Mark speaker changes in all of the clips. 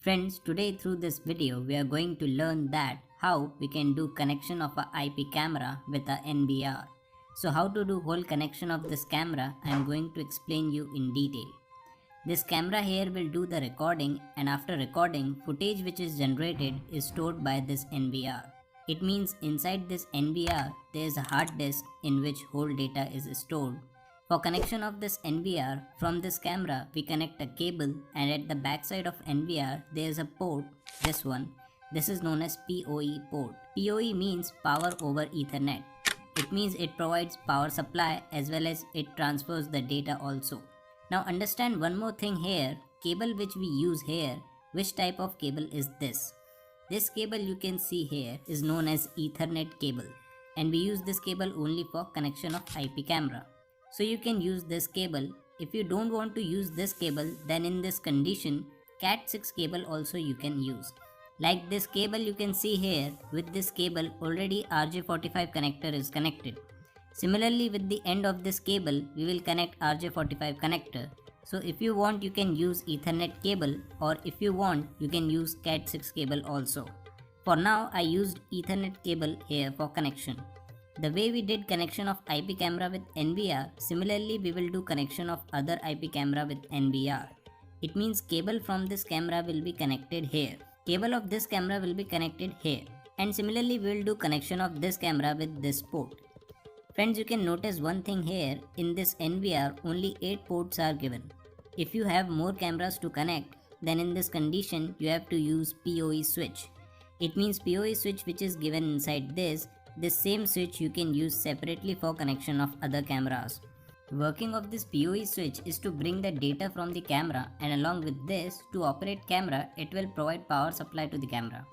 Speaker 1: Friends, today through this video we are going to learn that how we can do connection of a IP camera with a NVR. So how to do whole connection of this camera I am going to explain you in detail. This camera here will do the recording, and after recording footage which is generated is stored by this NVR. It means inside this NVR there is a hard disk in which whole data is stored. For connection of this NVR, from this camera we connect a cable, and at the back side of NVR there is a port, this one. This is known as PoE port. PoE means power over Ethernet. It means it provides power supply as well as it transfers the data also. Now understand one more thing here, cable which we use here, which type of cable is this? This cable you can see here is known as Ethernet cable, and we use this cable only for connection of IP camera. So you can use this cable. If you don't want to use this cable, then in this condition Cat6 cable also you can use. Like this cable you can see here, with this cable already RJ45 connector is connected. Similarly with the end of this cable we will connect RJ45 connector. So if you want you can use Ethernet cable, or if you want you can use Cat6 cable also. For now I used Ethernet cable here for connection. The way we did connection of IP camera with NVR, similarly we will do connection of other IP camera with NVR. It means cable from this camera will be connected here. Cable of this camera will be connected here. And similarly we will do connection of this camera with this port. Friends, you can notice one thing here, in this NVR only 8 ports are given. If you have more cameras to connect, then in this condition you have to use PoE switch. It means PoE switch which is given inside this same switch you can use separately for connection of other cameras. Working of this PoE switch is to bring the data from the camera, and along with this, to operate camera, it will provide power supply to the camera.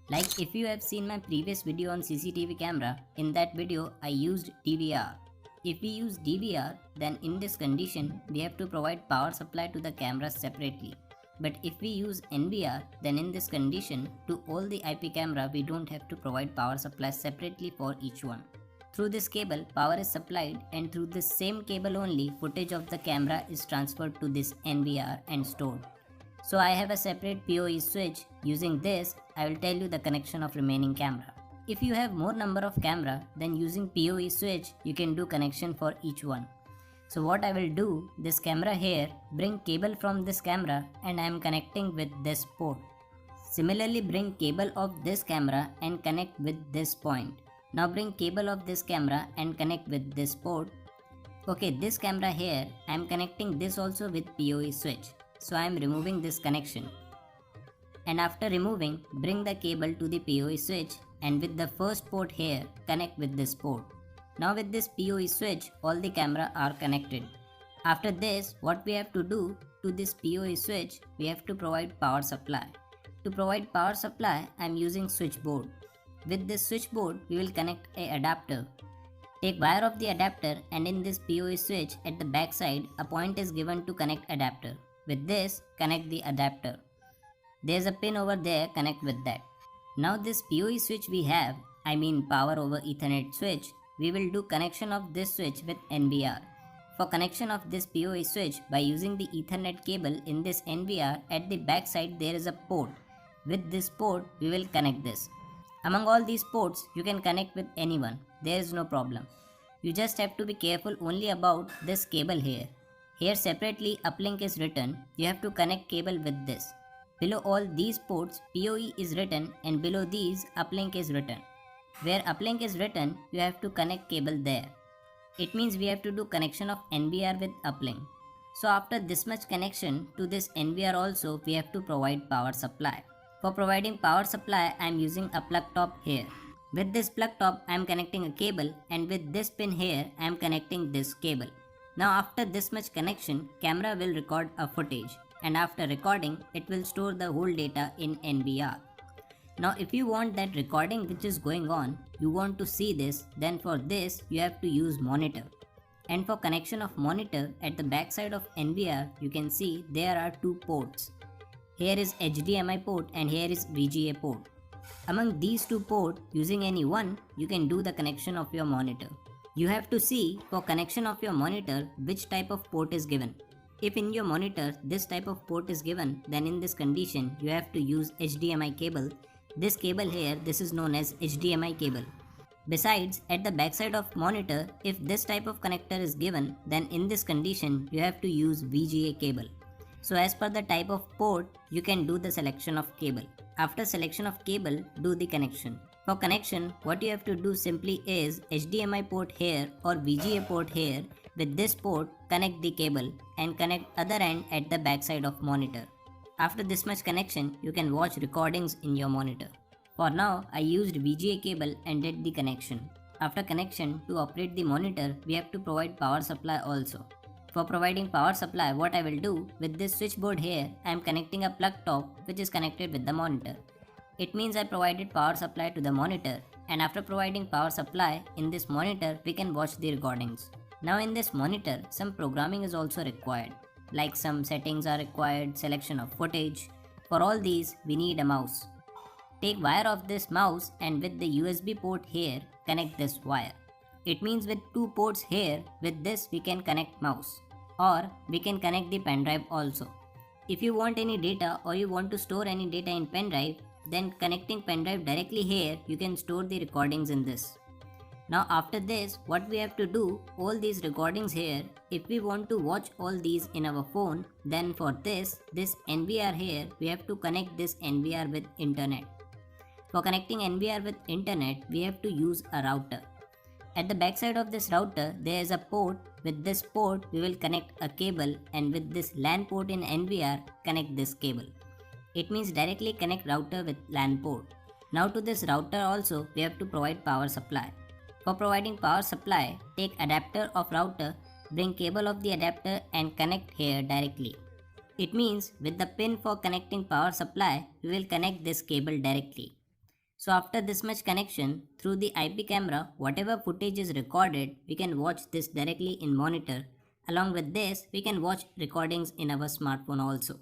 Speaker 1: Like if you have seen my previous video on CCTV camera, in that video I used DVR. If we use DVR, then in this condition we have to provide power supply to the camera separately. But if we use NVR, then in this condition, to all the IP camera we don't have to provide power supply separately for each one. Through this cable, power is supplied, and through this same cable only, footage of the camera is transferred to this NVR and stored. So I have a separate PoE switch. Using this, I will tell you the connection of remaining camera. If you have more number of camera, then using PoE switch, you can do connection for each one. So what I will do, this camera here, bring cable from this camera and I am connecting with this port. Similarly bring cable of this camera and connect with this point. Now bring cable of this camera and connect with this port. Okay, this camera here, I am connecting this also with PoE switch. So I am removing this connection. And after removing, bring the cable to the PoE switch, and with the first port here, connect with this port. Now with this PoE switch, all the camera are connected. After this, what we have to do, to this PoE switch, we have to provide power supply. To provide power supply, I am using switchboard. With this switchboard, we will connect a adapter. Take wire of the adapter, and in this PoE switch at the back side, a point is given to connect adapter. With this, connect the adapter. There is a pin over there, connect with that. Now this PoE switch we have, I mean power over Ethernet switch, we will do connection of this switch with NVR. For connection of this PoE switch, by using the Ethernet cable in this NVR, at the back side there is a port. With this port, we will connect this. Among all these ports, you can connect with anyone. There is no problem. You just have to be careful only about this cable here. Here separately uplink is written. You have to connect cable with this. Below all these ports, PoE is written, and below these uplink is written. Where uplink is written, you have to connect cable there. It means we have to do connection of NVR with uplink. So after this much connection to this NVR also, we have to provide power supply. For providing power supply, I am using a plug top here. With this plug top, I am connecting a cable, and with this pin here, I am connecting this cable. Now after this much connection, camera will record a footage, and after recording, it will store the whole data in NVR. Now if you want that recording which is going on, you want to see this, then for this you have to use monitor. And for connection of monitor, at the back side of NVR, you can see there are 2 ports. Here is HDMI port and here is VGA port. Among these 2 ports, using any one, you can do the connection of your monitor. You have to see for connection of your monitor which type of port is given. If in your monitor this type of port is given, then in this condition you have to use HDMI cable. This cable here, this is known as HDMI cable. Besides, at the backside of monitor, if this type of connector is given, then in this condition you have to use VGA cable. So as per the type of port, you can do the selection of cable. After selection of cable, do the connection. For connection, what you have to do simply is HDMI port here or VGA port here. With this port, connect the cable and connect other end at the backside of monitor. After this much connection, you can watch recordings in your monitor. For now, I used VGA cable and did the connection. After connection, to operate the monitor, we have to provide power supply also. For providing power supply, what I will do, with this switchboard here, I am connecting a plug top which is connected with the monitor. It means I provided power supply to the monitor, and after providing power supply, in this monitor we can watch the recordings. Now in this monitor, some programming is also required, like some settings are required, selection of footage. For all these, we need a mouse. Take wire of this mouse and with the USB port here, connect this wire. It means with two ports here, with this we can connect mouse. Or we can connect the pen drive also. If you want any data or you want to store any data in pen drive, then connecting pen drive directly here, you can store the recordings in this. Now after this, what we have to do, all these recordings here, if we want to watch all these in our phone, then for this NVR here, we have to connect this NVR with internet. For connecting NVR with internet, we have to use a router. At the backside of this router, there is a port. With this port, we will connect a cable, and with this LAN port in NVR, connect this cable. It means directly connect router with LAN port. Now to this router also, we have to provide power supply. For providing power supply, take adapter of router, bring cable of the adapter and connect here directly. It means with the pin for connecting power supply, we will connect this cable directly. So after this much connection, through the IP camera, whatever footage is recorded, we can watch this directly in monitor. Along with this, we can watch recordings in our smartphone also.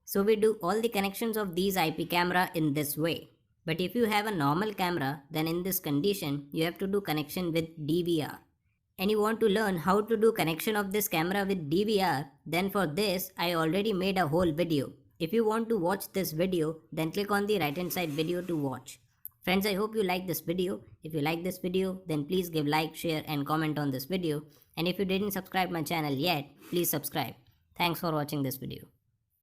Speaker 1: So we do all the connections of these IP camera in this way. But if you have a normal camera, then in this condition, you have to do connection with DVR. And you want to learn how to do connection of this camera with DVR, then for this, I already made a whole video. If you want to watch this video, then click on the right hand side video to watch. Friends, I hope you like this video. If you like this video, then please give like, share and comment on this video. And if you didn't subscribe my channel yet, please subscribe. Thanks for watching this video.